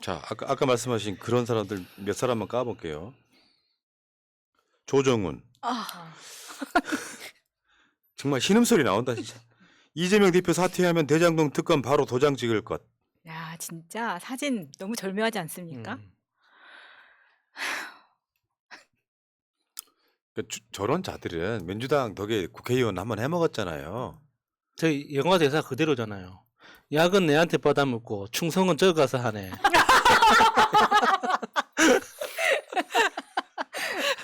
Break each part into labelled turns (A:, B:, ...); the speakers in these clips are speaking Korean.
A: 자, 아까 말씀하신 그런 사람들 몇 사람만 까볼게요. 조정훈.
B: 아,
A: 정말 신음소리 나온다 진짜. 이재명 대표 사퇴하면 대장동 특검 바로 도장 찍을 것.
B: 야, 진짜 사진 너무 절묘하지 않습니까?
A: 그러니까 저런 자들은 민주당 덕에 국회의원 한번 해먹었잖아요.
C: 저희 영화 대사 그대로잖아요. 약은 내한테 받아먹고 충성은 저 가서 하네.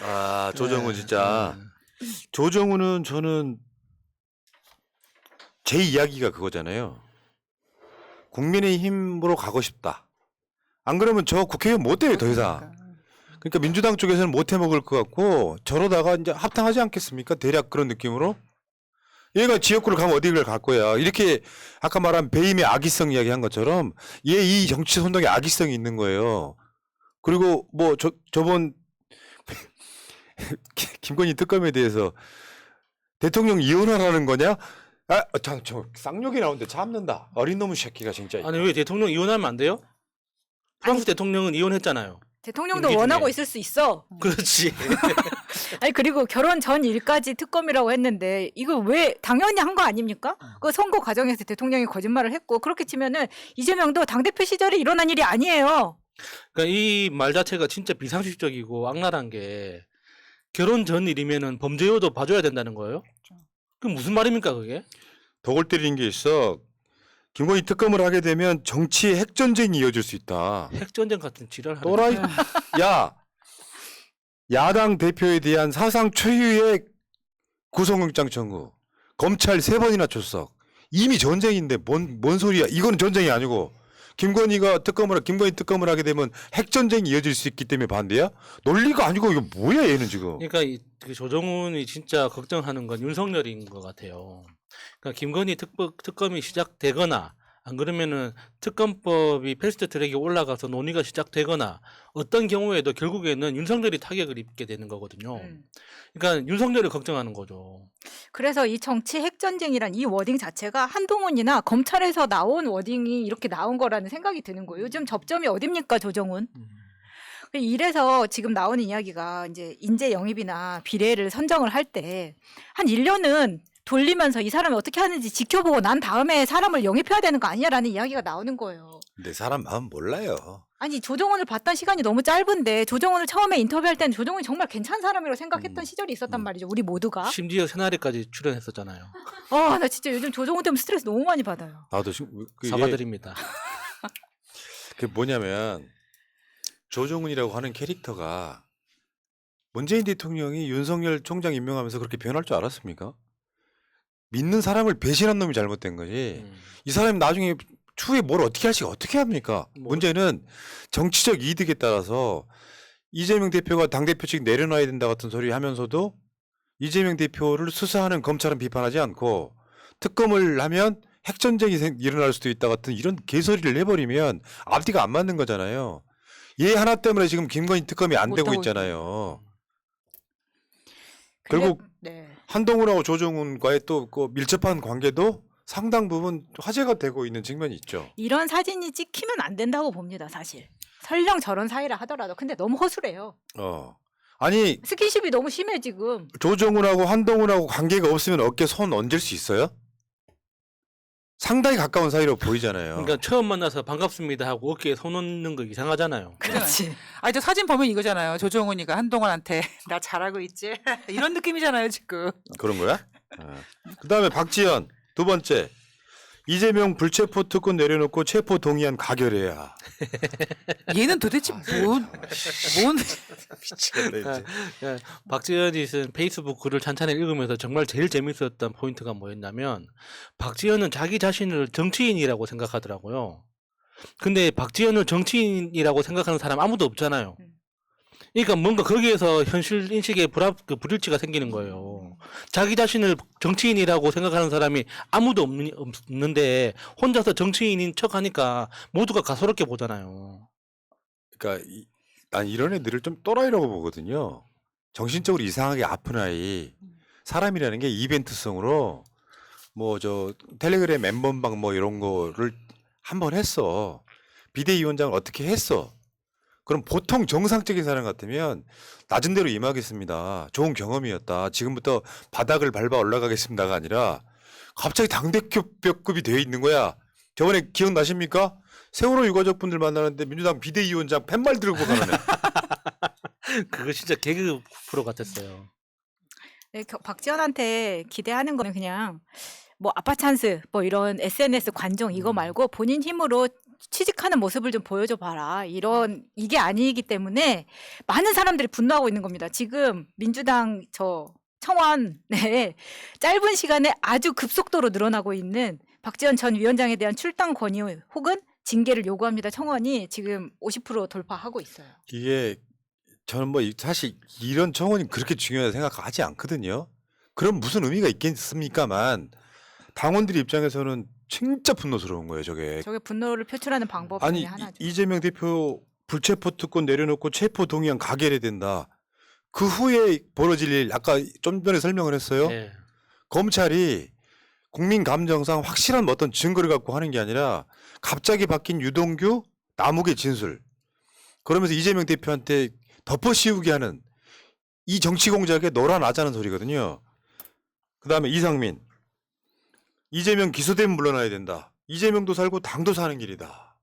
A: 아, 조정훈
C: 네,
A: 진짜. 조정훈은 저는 제 이야기가 그거잖아요. 국민의힘으로 가고 싶다. 안 그러면 저 국회의원 못 돼요, 더 이상. 그러니까 민주당 쪽에서는 못 해먹을 것 같고 저러다가 이제 합당하지 않겠습니까? 대략 그런 느낌으로. 얘가 지역구를 가면 어디를 갈 거야. 이렇게 아까 말한 배임의 악의성 이야기한 것처럼 얘 이 정치 선동에 악의성이 있는 거예요. 그리고 뭐 저번 김건희 특검에 대해서 대통령 이혼하라는 거냐? 아, 저 쌍욕이 나오는데 참는다. 어린 놈의 새끼가 진짜.
C: 아니 왜 대통령 이혼하면 안 돼요? 프랑스 대통령은 이혼했잖아요.
B: 대통령도
C: 임기
B: 원하고
C: 중에.
B: 있을 수 있어.
C: 그렇지.
B: 아니 그리고 결혼 전 일까지 특검이라고 했는데 이거 왜 당연히 한 거 아닙니까? 그 선거 과정에서 대통령이 거짓말을 했고 그렇게 치면은 이재명도 당대표 시절에 일어난 일이 아니에요.
C: 그러니까 이 말 자체가 진짜 비상식적이고 악랄한 게 결혼 전 일이면은 범죄여도 봐줘야 된다는 거예요? 그 무슨 말입니까 그게?
A: 더 골 때리는 게 있어. 김건희 특검을 하게 되면 정치의 핵전쟁이 이어질 수 있다.
C: 핵전쟁 같은 지랄 하는.
A: 또라이. 야, 야당 대표에 대한 사상 초유의 구속영장 청구. 검찰 3번이나 출석. 이미 전쟁인데 뭔 소리야. 이건 전쟁이 아니고. 김건희 특검을 하게 되면 핵전쟁이 이어질 수 있기 때문에 반대야? 논리가 아니고 이거 뭐야 얘는 지금.
C: 그러니까 그 조정훈이 진짜 걱정하는 건 윤석열인 것 같아요. 그러니까 김건희 특검이 시작되거나 안 그러면은 특검법이 패스트 트랙에 올라가서 논의가 시작되거나 어떤 경우에도 결국에는 윤석열이 타격을 입게 되는 거거든요. 그러니까 윤석열을 걱정하는 거죠.
B: 그래서 이 정치 핵전쟁이란 이 워딩 자체가 한동훈이나 검찰에서 나온 워딩이 이렇게 나온 거라는 생각이 드는 거예요. 요즘 접점이 어딥니까 조정훈? 이래서 지금 나오는 이야기가 이제 인재 영입이나 비례를 선정을 할 때 한 1년은 돌리면서 이 사람이 어떻게 하는지 지켜보고 난 다음에 사람을 영입해야 되는 거 아니냐라는 이야기가 나오는 거예요.
A: 내 사람 마음 몰라요.
B: 아니 조정훈을 봤던 시간이 너무 짧은데 조정훈을 처음에 인터뷰할 때는 조정훈이 정말 괜찮은 사람이라고 생각했던 시절이 있었단 말이죠. 우리 모두가.
C: 심지어 새날에까지 출연했었잖아요.
B: 나 진짜 요즘 조정훈 때문에 스트레스 너무 많이 받아요.
A: 나도
C: 사과드립니다.
A: 그 뭐냐면 조정훈이라고 하는 캐릭터가 문재인 대통령이 윤석열 총장 임명하면서 그렇게 변할 줄 알았습니까? 믿는 사람을 배신한 놈이 잘못된 거지. 이 사람이 나중에 추후에 뭘 어떻게 할지 어떻게 합니까? 문제는 정치적 이득에 따라서 이재명 대표가 당대표직 내려놔야 된다 같은 소리 하면서도 이재명 대표를 수사하는 검찰은 비판하지 않고 특검을 하면 핵전쟁이 일어날 수도 있다 같은 이런 개소리를 해버리면 앞뒤가 안 맞는 거잖아요. 얘 하나 때문에 지금 김건희 특검이 안 되고 있잖아요. 결국
B: 네.
A: 한동훈하고 조정훈과의 또 그 밀접한 관계도 상당 부분 화제가 되고 있는 측면이 있죠.
B: 이런 사진이 찍히면 안 된다고 봅니다, 사실. 설령 저런 사이라 하더라도. 근데 너무 허술해요.
A: 아니
B: 스킨십이 너무 심해 지금.
A: 조정훈하고 한동훈하고 관계가 없으면 어깨 손 얹을 수 있어요? 상당히 가까운 사이로 보이잖아요.
C: 그러니까 처음 만나서 반갑습니다 하고 어깨에 손 얹는 거 이상하잖아요.
B: 그렇지.
D: 아니 저 사진 보면 이거잖아요. 조정훈이가 한동훈한테 나 잘하고 있지 이런 느낌이잖아요 지금.
A: 그런 거야? 그다음에 박지현 두 번째. 이재명 불체포 특권 내려놓고 체포 동의안 가결해야.
D: 얘는 도대체 뭔
A: 미치겠네 이제.
C: 박지현이 쓴 페이스북 글을 찬찬히 읽으면서 정말 제일 재밌었던 포인트가 뭐였냐면 박지현은 자기 자신을 정치인이라고 생각하더라고요. 근데 박지현을 정치인이라고 생각하는 사람 아무도 없잖아요. 그러니까 뭔가 거기에서 현실 인식에 불일치가 생기는 거예요. 자기 자신을 정치인이라고 생각하는 사람이 아무도 없는데 혼자서 정치인인 척하니까 모두가 가소롭게 보잖아요.
A: 그러니까 난 이런 애들을 좀 또라이라고 보거든요. 정신적으로 이상하게 아픈 아이. 사람이라는 게 이벤트성으로 뭐 저 텔레그램 멤버방 뭐 이런 거를 한 번 했어. 비대위원장을 어떻게 했어? 그럼 보통 정상적인 사람 같으면 낮은 대로 임하겠습니다. 좋은 경험이었다. 지금부터 바닥을 밟아 올라가겠습니다가 아니라 갑자기 당대표급이 되어 있는 거야. 저번에 기억나십니까? 세월호 유가족분들 만나는데 민주당 비대위원장 팻말 들고 가는 애.
C: 그거 진짜 개그 프로 같았어요.
B: 네, 박지원한테 기대하는 거는 그냥 뭐 아빠 찬스 뭐 이런 SNS 관종 이거 말고 본인 힘으로 취직하는 모습을 좀 보여줘 봐라. 이게 아니기 때문에 많은 사람들이 분노하고 있는 겁니다. 지금 민주당 청원 네, 짧은 시간에 아주 급속도로 늘어나고 있는 박지원 전 위원장에 대한 출당 건의 혹은 징계를 요구합니다. 청원이 지금 50% 돌파하고 있어요.
A: 이게 저는 뭐 사실 이런 청원이 그렇게 중요하다 생각하지 않거든요. 그럼 무슨 의미가 있겠습니까만 당원들 입장에서는 진짜 분노스러운 거예요, 저게.
B: 저게 분노를 표출하는 방법
A: 아니
B: 중에 하나죠.
A: 이재명 대표 불체포 특권 내려놓고 체포 동의안 가결해야 된다. 그 후에 벌어질 일 아까 좀 전에 설명을 했어요.
C: 네.
A: 검찰이 국민 감정상 확실한 어떤 증거를 갖고 하는 게 아니라 갑자기 바뀐 유동규, 남욱의 진술 그러면서 이재명 대표한테 덮어씌우게 하는 이 정치 공작에 너라나자는 소리거든요. 그다음에 이상민 이재명 기소되면 물러나야 된다. 이재명도 살고 당도 사는 길이다.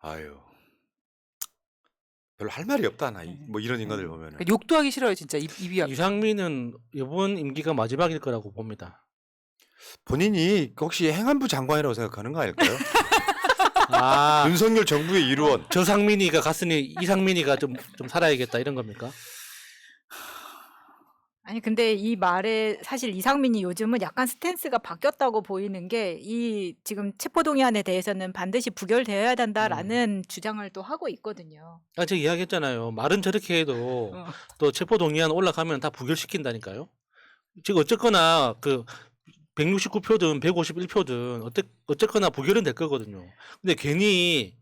A: 아유 별로 할 말이 없다 나 뭐 이런 인간들 보면은.
D: 그러니까 욕도 하기 싫어요, 진짜 입이.
C: 이상민은 이번 임기가 마지막일 거라고 봅니다.
A: 본인이 혹시 행안부 장관이라고 생각하는 거 아닐까요?
C: 아,
A: 윤석열 정부의 일원.
C: 저 상민이가 갔으니 이상민이가 좀 살아야겠다 이런 겁니까?
B: 아니 근데 이 말에 사실 이상민이 요즘은 약간 스탠스가 바뀌었다고 보이는 게 이 지금 체포동의안에 대해서는 반드시 부결되어야 된다라는 주장을 또 하고 있거든요.
C: 아, 제가 이야기했잖아요. 말은 저렇게 해도 또 체포동의안 올라가면 다 부결시킨다니까요. 지금 어쨌거나 그 169표든 151표든 어쨌거나 부결은 될 거거든요. 근데 괜히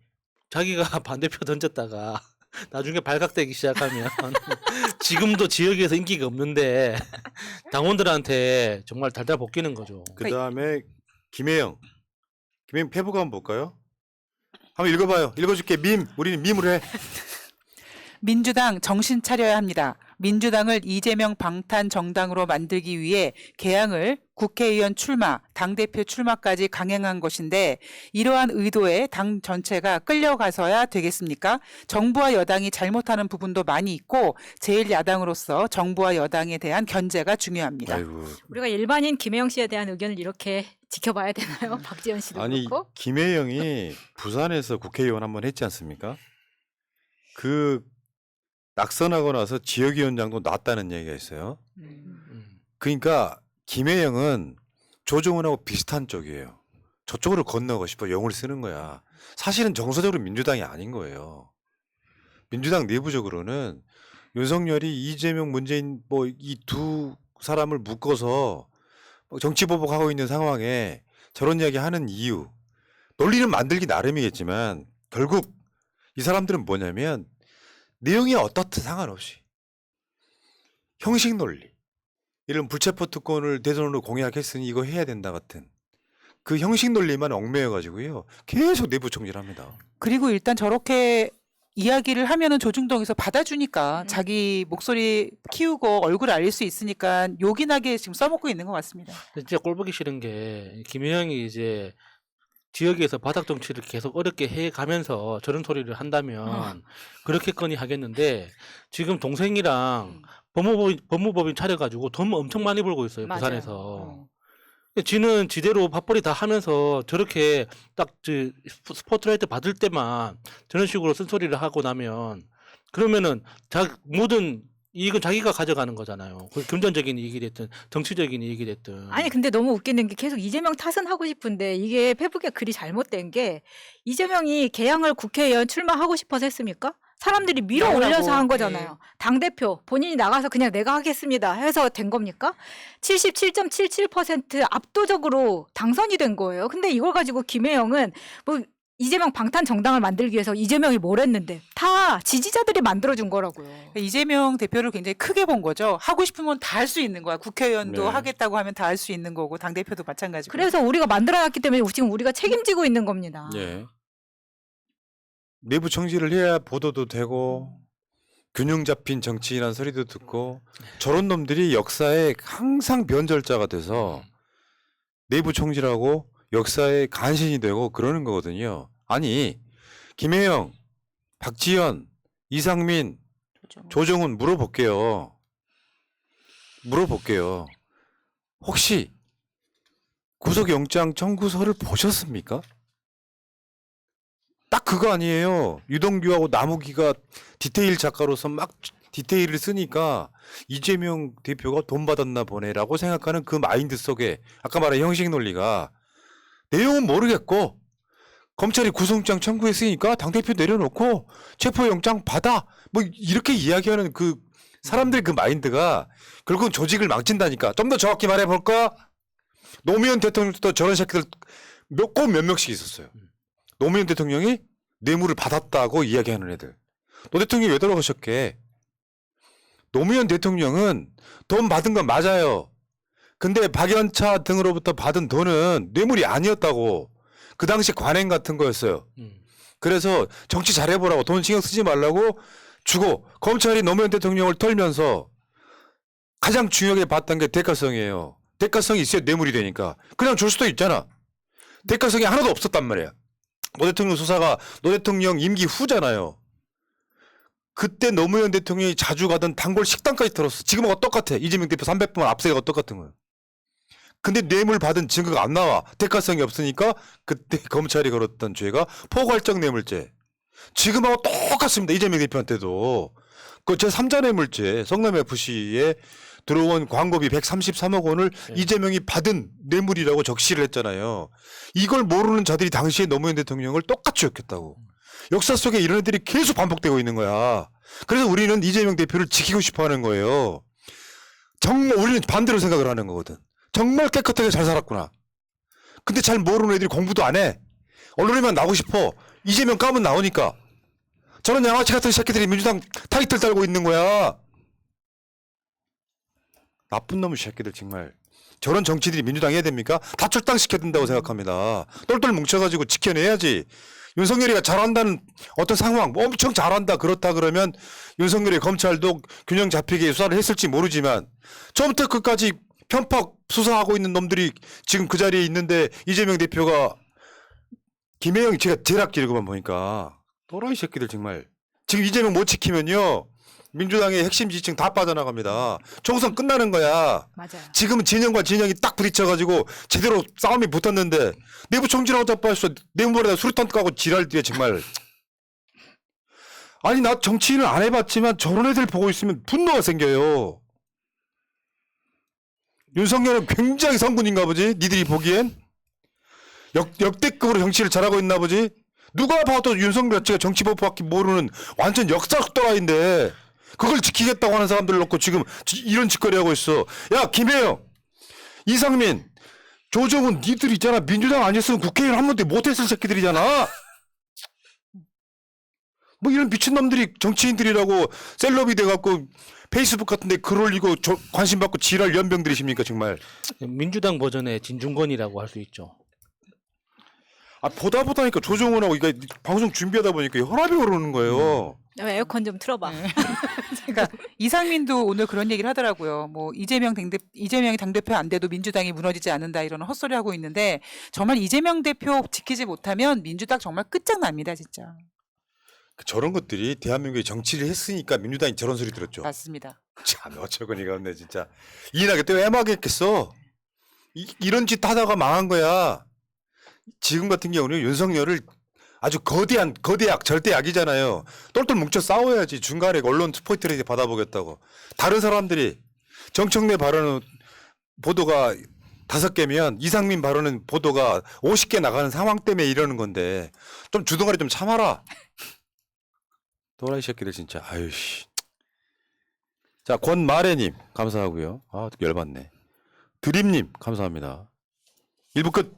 C: 자기가 반대표 던졌다가 나중에 발각되기 시작하면 지금도 지역에서 인기가 없는데 당원들한테 정말 달달 볶이는 거죠.
A: 그다음에 김혜영 페북 한번 볼까요? 한번 읽어봐요. 읽어줄게. 우리는 밈으로 해.
D: 민주당 정신 차려야 합니다. 민주당을 이재명 방탄 정당으로 만들기 위해 개항을 국회의원 출마, 당대표 출마까지 강행한 것인데 이러한 의도에 당 전체가 끌려가서야 되겠습니까? 정부와 여당이 잘못하는 부분도 많이 있고 제1야당으로서 정부와 여당에 대한 견제가 중요합니다.
A: 아이고.
B: 우리가 일반인 김혜영 씨에 대한 의견을 이렇게 지켜봐야 되나요? 박지원 씨도
A: 아니
B: 그렇고.
A: 김혜영이 부산에서 국회의원 한번 했지 않습니까? 그 낙선하고 나서 지역위원장도 놨다는 얘기가 있어요. 그러니까 김혜영은 조정훈하고 비슷한 쪽이에요. 저쪽으로 건너고 싶어 영을 쓰는 거야. 사실은 정서적으로 민주당이 아닌 거예요. 민주당 내부적으로는 윤석열이 이재명, 문재인 뭐 이 두 사람을 묶어서 정치 보복하고 있는 상황에 저런 이야기 하는 이유 논리는 만들기 나름이겠지만 결국 이 사람들은 뭐냐면 내용이 어떻든 상관없이 형식 논리 이런 불체포 특권을 대선으로 공약했으니 이거 해야 된다 같은 그 형식 논리만 얽매여 가지고요 계속 내부 총질합니다.
D: 그리고 일단 저렇게 이야기를 하면은 조중동에서 받아주니까 자기 목소리 키우고 얼굴 알릴 수 있으니까 요긴하게 지금 써먹고 있는 것 같습니다.
C: 진짜 꼴보기 싫은 게 김혜영이 이제 지역에서 바닥 정치를 계속 어렵게 해가면서 저런 소리를 한다면 그렇게건이 하겠는데 지금 동생이랑 법무법인 차려가지고 돈 엄청 많이 벌고 있어요.
B: 맞아요.
C: 부산에서. 지는 지대로 밥벌이 다 하면서 저렇게 딱 스포트라이트 받을 때만 저런 식으로 쓴소리를 하고 나면 그러면은 모든 이익은 자기가 가져가는 거잖아요. 그 금전적인 이익이 됐든 정치적인 이익이 됐든.
B: 아니 근데 너무 웃기는 게 계속 이재명 탓은 하고 싶은데 이게 페북에 글이 잘못된 게 이재명이 개항을 국회의원 출마하고 싶어서 했습니까? 사람들이 밀어 올려서
D: 나오라고.
B: 한 거잖아요. 당대표 본인이 나가서 그냥 내가 하겠습니다 해서 된 겁니까? 77.77% 압도적으로 당선이 된 거예요. 근데 이걸 가지고 김혜영은 뭐 이재명 방탄 정당을 만들기 위해서 이재명이 뭘 했는데 다 지지자들이 만들어준 거라고요.
D: 이재명 대표를 굉장히 크게 본 거죠. 하고 싶으면 다 할 수 있는 거야. 국회의원도
A: 네.
D: 하겠다고 하면 다 할 수 있는 거고 당대표도 마찬가지고.
B: 그래서 우리가 만들어놨기 때문에 지금 우리가 책임지고 있는 겁니다.
A: 예. 내부 청지를 해야 보도도 되고 균형 잡힌 정치인한 소리도 듣고 저런 놈들이 역사에 항상 변절자가 돼서 내부 총질하고 역사에 간신이 되고 그러는 거거든요. 아니 김혜영, 박지원, 이상민, 조정훈 물어볼게요. 혹시 구속영장 청구서를 보셨습니까? 딱 그거 아니에요. 유동규하고 남욱이가 디테일 작가로서 막 디테일을 쓰니까 이재명 대표가 돈 받았나 보네라고 생각하는 그 마인드 속에 아까 말한 형식 논리가 내용은 모르겠고 검찰이 구속영장 청구했으니까 당대표 내려놓고 체포영장 받아 뭐 이렇게 이야기하는 그 사람들 그 마인드가 결국은 조직을 망친다니까. 좀 더 정확히 말해볼까? 노무현 대통령도 저런 새끼들 꼭 몇 명씩 있었어요. 노무현 대통령이 뇌물을 받았다고 이야기하는 애들. 노 대통령이 왜 돌아가셨게? 노무현 대통령은 돈 받은 건 맞아요. 근데 박연차 등으로부터 받은 돈은 뇌물이 아니었다고. 그 당시 관행 같은 거였어요. 그래서 정치 잘해보라고 돈 신경 쓰지 말라고 주고 검찰이 노무현 대통령을 털면서 가장 중요하게 봤던 게 대가성이에요. 대가성이 있어야 뇌물이 되니까. 그냥 줄 수도 있잖아. 대가성이 하나도 없었단 말이야. 노 대통령 수사가 노 대통령 임기 후잖아요. 그때 노무현 대통령이 자주 가던 단골 식당까지 털었어. 지금하고 똑같아. 이재명 대표 300번 앞세가 똑같은 거예요. 근데 뇌물 받은 증거가 안 나와. 대가성이 없으니까 그때 검찰이 걸었던 죄가 포괄적 뇌물죄. 지금하고 똑같습니다. 이재명 대표한테도. 그 제3자 뇌물죄 성남FC에 들어온 광고비 133억 원을 이재명이 받은 뇌물이라고 적시를 했잖아요. 이걸 모르는 자들이 당시에 노무현 대통령을 똑같이 욕했다고. 역사 속에 이런 애들이 계속 반복되고 있는 거야. 그래서 우리는 이재명 대표를 지키고 싶어 하는 거예요. 정말 우리는 반대로 생각을 하는 거거든. 정말 깨끗하게 잘 살았구나. 근데 잘 모르는 애들이 공부도 안 해. 언론에만 나오고 싶어. 이재명 까면 나오니까. 저런 양아치 같은 새끼들이 민주당 타이틀 달고 있는 거야. 나쁜 놈의 새끼들 정말. 저런 정치들이 민주당 해야 됩니까? 다 출당시켜야 된다고 생각합니다. 똘똘 뭉쳐가지고 지켜내야지. 윤석열이가 잘한다는 어떤 상황, 뭐 엄청 잘한다 그렇다 그러면 윤석열이 검찰도 균형 잡히게 수사를 했을지 모르지만 처음부터 끝까지 편파 수사하고 있는 놈들이 지금 그 자리에 있는데 이재명 대표가 김혜영이 제가 제락기르고만 보니까 또라이 새끼들 정말. 지금 이재명 못 지키면요 민주당의 핵심 지지층 다 빠져나갑니다. 총선 끝나는 거야.
B: 맞아요.
A: 지금은 진영과 진영이 딱 부딪혀가지고 제대로 싸움이 붙었는데 내부 총질하고 자빠졌어. 내부머리에다 수류탄 까고 지랄들이야 정말. 아니 나 정치인을 안 해봤지만 저런 애들 보고 있으면 분노가 생겨요. 윤석열은 굉장히 성군인가 보지. 니들이 보기엔 역대급으로 정치를 잘하고 있나 보지. 누가 봐도 윤석열 자체가 정치법밖에 모르는 완전 역사 또라이인데 그걸 지키겠다고 하는 사람들 놓고 지금 이런 짓거리 하고 있어. 야 김혜영, 이상민, 조정훈 니들 있잖아. 민주당 아니었으면 국회의원 한 번도 못했을 새끼들이잖아. 뭐 이런 미친놈들이 정치인들이라고 셀럽이 돼갖고 페이스북 같은데 글 올리고 관심 받고 지랄 연병들이십니까 정말.
C: 민주당 버전의 진중권이라고 할 수 있죠.
A: 아 보다 보니까 조정훈하고 이거 방송 준비하다 보니까 혈압이 오르는 거예요.
B: 에어컨 좀 틀어봐.
D: 그러니까 이상민도 오늘 그런 얘기를 하더라고요. 뭐 이재명이 당대표 안 돼도 민주당이 무너지지 않는다 이런 헛소리 하고 있는데 정말 이재명 대표 지키지 못하면 민주당 정말 끝장납니다 진짜.
A: 저런 것들이 대한민국에 정치를 했으니까 민주당이 저런 소리 들었죠.
D: 맞습니다.
A: 참 어처구니가 없네 진짜. 이인하게 또 왜 막했겠어. 이런 짓 하다가 망한 거야. 지금 같은 경우는 윤석열을 아주 거대한 거대약 절대약이잖아요. 똘똘 뭉쳐 싸워야지. 중간에 언론 스포이트를 받아보겠다고. 다른 사람들이 정청래 발언은 보도가 5개면 이상민 발언은 보도가 50개 나가는 상황 때문에 이러는 건데 좀 주둥아리 좀 참아라. 또라이 새끼들 진짜. 아유씨. 자 권마래님 감사하고요. 아 열받네. 드림님 감사합니다. 1부 끝.